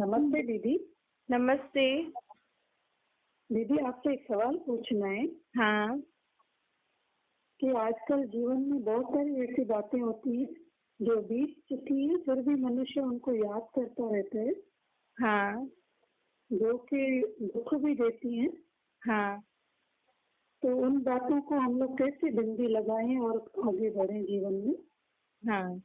नमस्ते दीदी। नमस्ते। दीदी आपसे एक सवाल पूछना है हाँ। कि आजकल जीवन में बहुत सारी ऐसी बातें होती हैं जो बीत चुकी है फिर भी मनुष्य उनको याद करता रहता है, हाँ। जो कि दुख भी देती हैं। हाँ। तो उन बातों को हम लोग कैसे बिंदी लगाएं और आगे बढ़ें जीवन में? हाँ,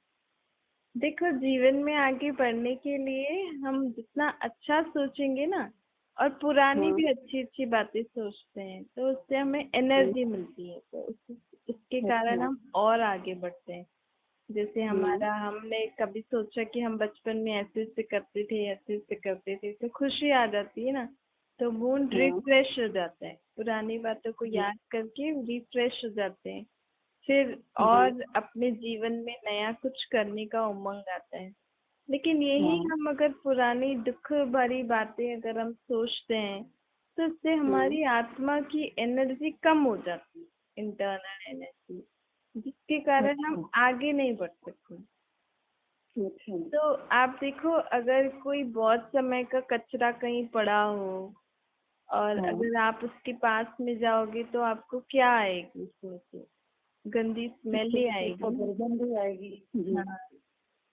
देखो, जीवन में आगे बढ़ने के लिए हम जितना अच्छा सोचेंगे ना, और पुरानी हाँ। भी अच्छी अच्छी बातें सोचते हैं, तो उससे हमें एनर्जी मिलती है। तो उसके कारण अच्छा। हम और आगे बढ़ते हैं। जैसे हम्म। हमने कभी सोचा कि हम बचपन में ऐसे ऐसे करते थे, ऐसे ऐसे करते थे, तो खुशी आ जाती है ना। तो मूड हाँ। रिफ्रेश हो जाता है, पुरानी बातों को जी। याद करके रिफ्रेश हो जाते हैं। फिर जी। और अपने जीवन में नया कुछ करने का उमंग आता है। लेकिन यही हाँ। हम अगर पुरानी दुख भरी बातें अगर हम सोचते हैं, तो उससे हम्म। हमारी आत्मा की एनर्जी कम हो जाती है, इंटरनल एनर्जी, जिसके कारण हम अच्छा। आगे नहीं बढ़ सकते। अच्छा। तो आप देखो, अगर कोई बहुत समय का कचरा कहीं पड़ा हो, और हाँ। अगर आप उसके पास में जाओगे, तो आपको क्या आएगी उसमें से? गंदी स्मेल उससे ही तो आएगी ना। दुर्गंध भी आएगी। जी। हाँ,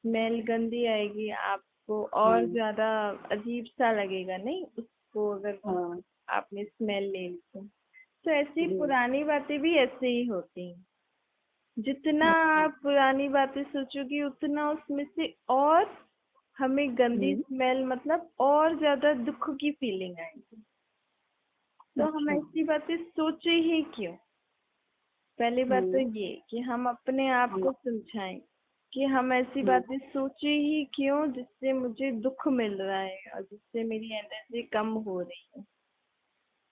स्मेल गंदी आएगी, आपको और हम्म। ज्यादा अजीब सा लगेगा, नहीं उसको अगर हाँ। आपने स्मेल ले ली तो ऐसी जी। पुरानी बातें भी ऐसे ही होती हैं। जितना अच्छा। आप पुरानी बातें सोचोगे, उतना उसमें से और हमें गंदी हम्म। स्मेल, मतलब और ज्यादा दुख की फीलिंग आएगी। तो हम अच्छा। ऐसी बातें सोचे ही क्यों? पहली बात तो हम्म। ये कि हम अपने आप हाँ। को समझाएं कि हम ऐसी हम्म। बातें सोचे ही क्यों जिससे मुझे दुख मिल रहा है, और जिससे मेरी एनर्जी कम हो रही है,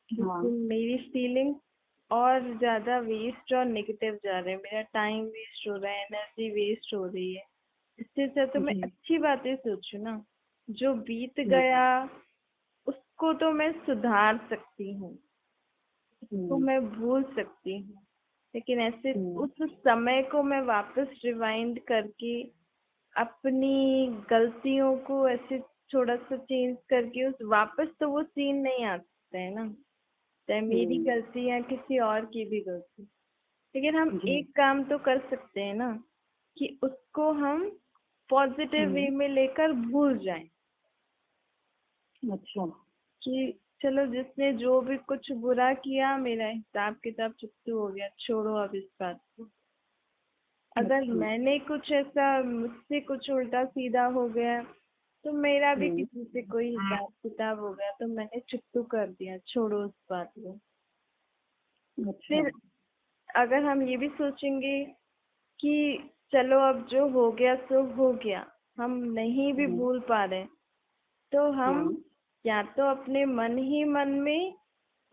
हाँ। जिससे मेरी फीलिंग और ज्यादा वेस्ट और नेगेटिव जा रहे हैं, मेरा टाइम वेस्ट हो रहा है, एनर्जी वेस्ट हो रही है। इससे अच्छा तो मैं जी। अच्छी बातें सोचूं ना। जो बीत हम्म। गया उसको तो मैं सुधार सकती हूँ, उसको हम्म। मैं भूल सकती हूँ। लेकिन ऐसे हम्म। उस समय को मैं वापस रिवाइंड करके अपनी गलतियों को ऐसे थोड़ा सा चेंज करके उस वापस तो वो सीन नहीं आ सकता है ना, चाहे मेरी हम्म। गलती या किसी और की भी गलती। लेकिन हम जी। एक काम तो कर सकते हैं ना, कि उसको हम पॉजिटिव वे हम्म। में लेकर भूल जाएं। अच्छा। कि चलो, जिसने जो भी कुछ बुरा किया, मेरा हिसाब किताब चुकता हो गया, छोड़ो अब इस बात को। अगर अच्छा। मैंने कुछ ऐसा, मुझसे कुछ उल्टा सीधा हो गया, तो मेरा भी हम्म। किसी से कोई हिसाब किताब हो गया, तो मैंने चुप कर दिया, छोड़ो उस बात को। अच्छा। फिर अगर हम ये भी सोचेंगे कि चलो अब जो हो गया सो हो गया, हम नहीं भी हम्म। भूल पा रहे, तो हम हाँ। या तो अपने मन ही मन में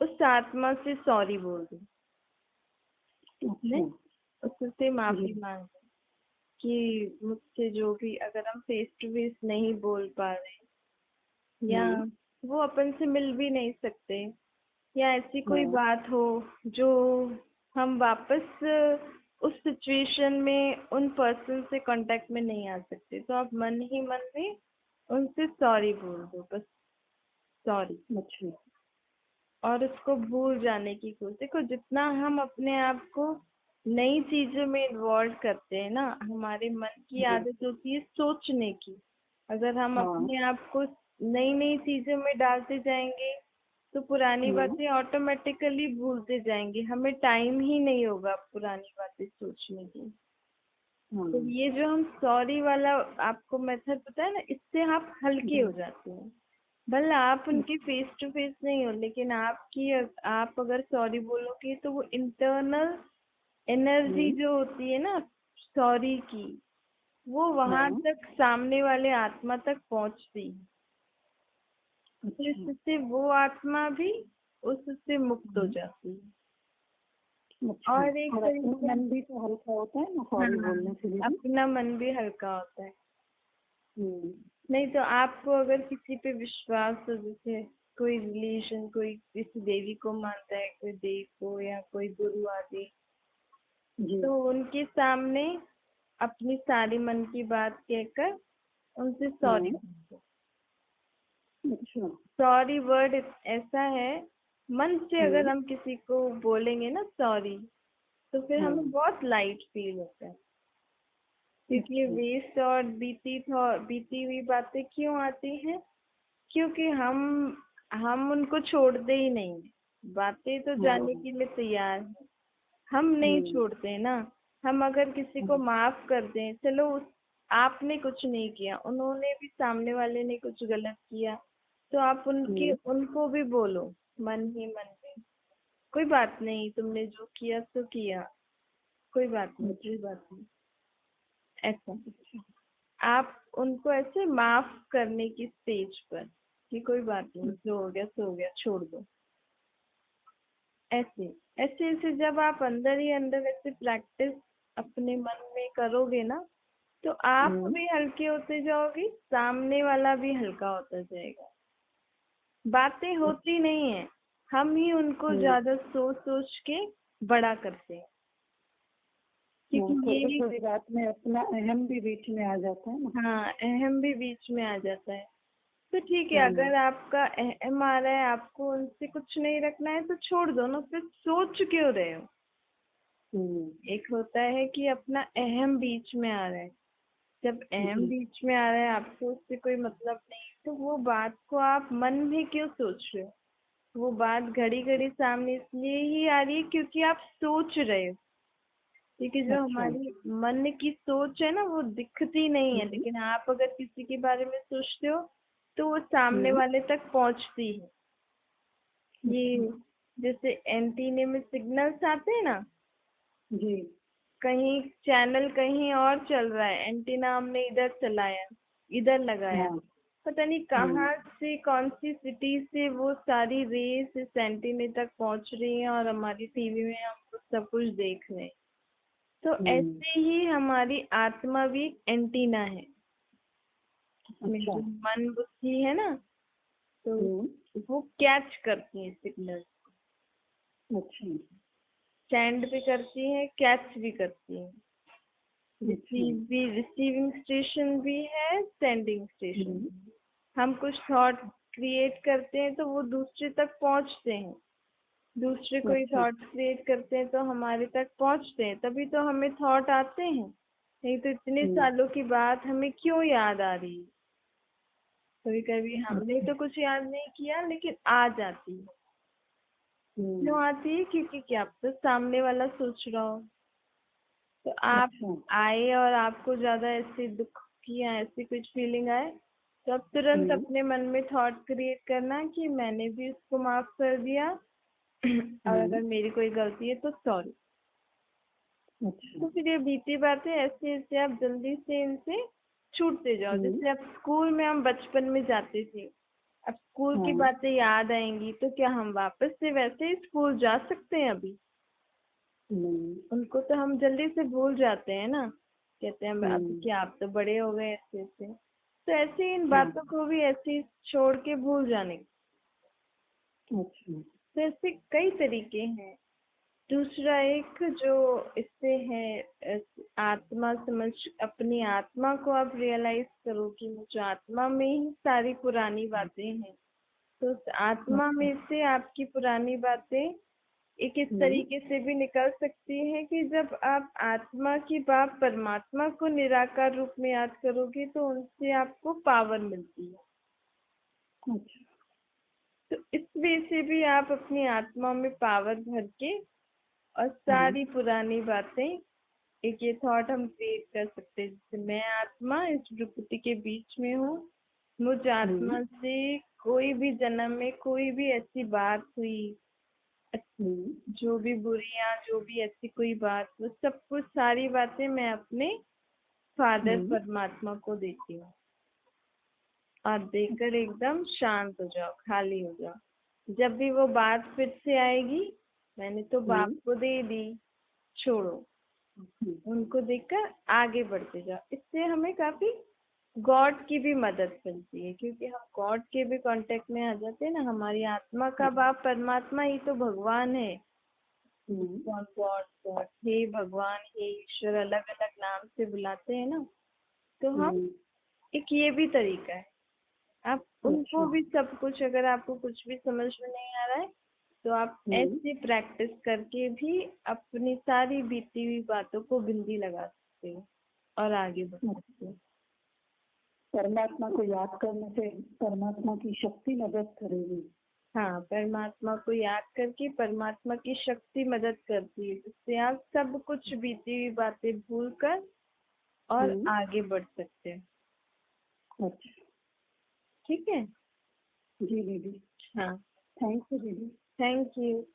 उस आत्मा से सॉरी बोल दें, अच्छा। नहीं, उससे जी। माफी मांग लें कि मुझसे जो भी, अगर हम फेस टू फेस नहीं बोल पा रहे, या हम्म। वो अपन से मिल भी नहीं सकते, या ऐसी कोई हाँ। बात हो जो हम वापस उस सिचुएशन में उन पर्सन से कांटेक्ट में नहीं आ सकते, तो आप मन ही मन में उनसे सॉरी बोल दो, बस सॉरी। अच्छा। और उसको भूल जाने की कोशिश। देखो, जितना हम अपने आप को नई चीजों में इन्वॉल्व करते हैं ना, हमारे मन की जी। आदत होती है सोचने की। अगर हम हाँ। अपने आप को नई नई चीजों में डालते जाएंगे, तो पुरानी हम्म। बातें ऑटोमेटिकली भूलते जाएंगे, हमें टाइम ही नहीं होगा पुरानी बातें सोचने की। तो हाँ। ये जो हम सॉरी वाला आपको मेथड पता है ना, इससे आप हल्के जी। हो जाते हैं। भले आप उनके फेस टू फेस नहीं हो, लेकिन आप अगर सॉरी बोलोगे, तो वो इंटरनल एनर्जी हम्म। जो होती है ना सॉरी की, वो वहां हाँ। तक सामने वाले आत्मा तक पहुंचती है। तो अच्छा। इससे वो आत्मा भी उससे मुक्त हो हम्म। जाती है। अच्छा। और एक और अपना तरीका, मन भी तो हल्का होता है ना सॉरी हाँ, बोलने से दीदी। अपना मन भी हल्का होता है। हम्म। नहीं तो आपको अगर किसी पे विश्वास हो, जैसे कोई रिलीजन, कोई किसी देवी को मानता है, कोई देव को, या कोई गुरु आदि, जी। तो उनके सामने अपनी सारी मन की बात कहकर उनसे सॉरी हाँ। मांगो। अच्छा। सॉरी वर्ड ऐसा है, मन से अगर हम्म। हम किसी को बोलेंगे ना सॉरी, तो फिर हमें हाँ। बहुत लाइट फील होता है। क्योंकि अच्छा। वेस्ट और बीती हुई बातें क्यों आती हैं? क्योंकि हम उनको छोड़ते ही नहीं हैं। बातें तो जाने हाँ। के लिए तैयार हैं, हम नहीं हम्म। छोड़ते हैं ना। हम अगर किसी को हाँ। माफ कर दें, चलो आपने कुछ नहीं किया, उन्होंने भी, सामने वाले ने कुछ गलत किया, तो आप उनको भी बोलो मन ही मन में, कोई बात नहीं, तुमने जो किया सो किया, कोई बात नहीं, अच्छा। कोई बात नहीं, ऐसा। आप उनको ऐसे माफ करने की स्टेज पर, कि कोई बात नहीं, जो हो गया सो हो गया, छोड़ दो। ऐसे ऐसे ऐसे जब आप अंदर ही अंदर ऐसे प्रैक्टिस अपने मन में करोगे ना, तो आप हम्म। भी हल्के होते जाओगे, सामने वाला भी हल्का होता जाएगा। बातें होती नहीं है, हम ही उनको हम्म। ज्यादा सोच सोच के बड़ा करते हैं। हाँ, क्योंकि थोड़ी ये, थोड़ी बात में अपना अहम भी बीच में आ जाता है ना। हाँ, अहम भी बीच में आ जाता है। तो ठीक है, हम्म। अगर आपका अहम आ रहा है, आपको उनसे कुछ नहीं रखना है, तो छोड़ दो ना, फिर सोच क्यों रहे हो? हम्म। एक होता है कि अपना अहम बीच में आ रहा है, जब अहम जी। बीच में आ रहा है, आपको उससे कोई मतलब नहीं, तो वो बात को आप मन में क्यों सोच रहे हो? वो बात घड़ी घड़ी सामने इसलिए ही आ रही है क्योंकि आप सोच रहे हो। क्योंकि जो अच्छा। हमारी मन की सोच है ना, वो दिखती नहीं है, हम्म। लेकिन आप अगर किसी के बारे में सोचते हो, तो वो सामने हम्म। वाले तक पहुंचती है। अच्छा। ये जैसे एंटीने में सिग्नल्स आते हैं ना, जी। कहीं चैनल कहीं और चल रहा है, एंटीना हमने इधर चलाया, इधर लगाया, हाँ। पता नहीं हम्म। कहाँ से, कौन सी सिटी से वो सारी रेस इस एंटीने तक पहुंच रही हैं, और हमारी टीवी में हम सब कुछ देख रहे हैं। तो हम्म। ऐसे ही हमारी आत्मा भी एक एंटीना है, इसमें अच्छा। जो मन बुद्धि है ना, तो हम्म। वो कैच करती है सिग्नल, अच्छा। सेंड भी करती है, कैच भी करती है। अच्छा। रिसीविंग स्टेशन भी है, सेंडिंग स्टेशन हम्म। भी है। हम कुछ थॉट क्रिएट करते हैं तो वो दूसरे तक पहुंचते हैं, दूसरे कोई अच्छा। थॉट क्रिएट करते हैं तो हमारे तक पहुंचते हैं, तभी तो हमें थॉट आते हैं। नहीं तो इतने हम्म। सालों की बात हमें क्यों याद आ रही है? कभी कभी हमने अच्छा। तो कुछ याद नहीं किया, लेकिन आ जाती है। हम्म। क्यों आती है? क्योंकि क्या तो सामने वाला सोच रहा हो, तो आप अच्छा। आए और आपको ज्यादा ऐसे दुख की या ऐसी कुछ फीलिंग आए, तो आप तुरंत हम्म। अपने मन में थॉट क्रिएट करना कि मैंने भी उसको माफ कर दिया, और हम्म। अगर मेरी कोई गलती है तो सॉरी। अच्छा। तो फिर ये बीती बातें ऐसे ऐसे आप जल्दी से इनसे छूटते जाओ। हम्म। जैसे अब स्कूल में हम बचपन में जाते थे, अब स्कूल की हाँ। बातें याद आएंगी, तो क्या हम वापस से वैसे ही स्कूल जा सकते हैं अभी? हम्म। उनको तो हम जल्दी से भूल जाते हैं ना, कहते हैं अब हम्म। क्या, आप तो बड़े हो गए, ऐसे ऐसे। तो ऐसे इन हाँ। बातों को भी ऐसे ही छोड़ के भूल जाने। अच्छा। तो ऐसे कई तरीके हैं। दूसरा एक जो इससे है, आत्मा समझ, अपनी आत्मा को आप रियलाइज करो कि मुझे आत्मा में ही सारी पुरानी बातें हैं। तो उस आत्मा अच्छा। में से आपकी पुरानी बातें एक इस हम्म। तरीके से भी निकल सकती है कि जब आप आत्मा की बात परमात्मा को निराकार रूप में याद करोगे, तो उनसे आपको पावर मिलती है। अच्छा। तो इस वे से भी आप अपनी आत्मा में पावर भर के और हम्म। सारी पुरानी बातें, एक ये थॉट हम क्रिएट कर सकते हैं, जैसे मैं आत्मा इस प्रकृति के बीच में हूँ, मुझ हम्म। आत्मा से कोई भी जन्म में कोई भी ऐसी बात हुई, हम्म। जो भी बुरी या जो भी ऐसी कोई बात, वो सब कुछ सारी बातें मैं अपने फादर हम्म। परमात्मा को देती हूँ, और देकर एकदम शांत हो जाओ, खाली हो जाओ। जब भी वो बात फिर से आएगी, मैंने तो बाप हम्म। को दे दी, छोड़ो, हम्म। उनको देखकर आगे बढ़ते जाओ। इससे हमें काफी गॉड की भी मदद मिलती है, क्योंकि हम गॉड के भी कांटेक्ट में आ जाते हैं ना। हमारी आत्मा का बाप परमात्मा ही तो भगवान है। हम्म। गॉड गॉड गॉड, हे भगवान, हे ईश्वर, अलग अलग नाम से बुलाते हैं ना। तो हम, हम्म। एक ये भी तरीका है, आप उनको भी सब कुछ, अगर आपको कुछ भी समझ में नहीं आ रहा है तो आप ऐसे प्रैक्टिस करके भी अपनी सारी बीती हुई बातों को बिंदी लगा सकते हो और आगे बढ़ सकते हो। परमात्मा को याद करने से परमात्मा की शक्ति मदद करेगी। हाँ, परमात्मा को याद करके परमात्मा की शक्ति मदद करती है, जिससे आप सब कुछ बीती हुई बातें भूल कर और आगे बढ़ सकते हैं। अच्छा, ठीक है। जी दीदी। हाँ, थैंक यू दीदी। Thank you.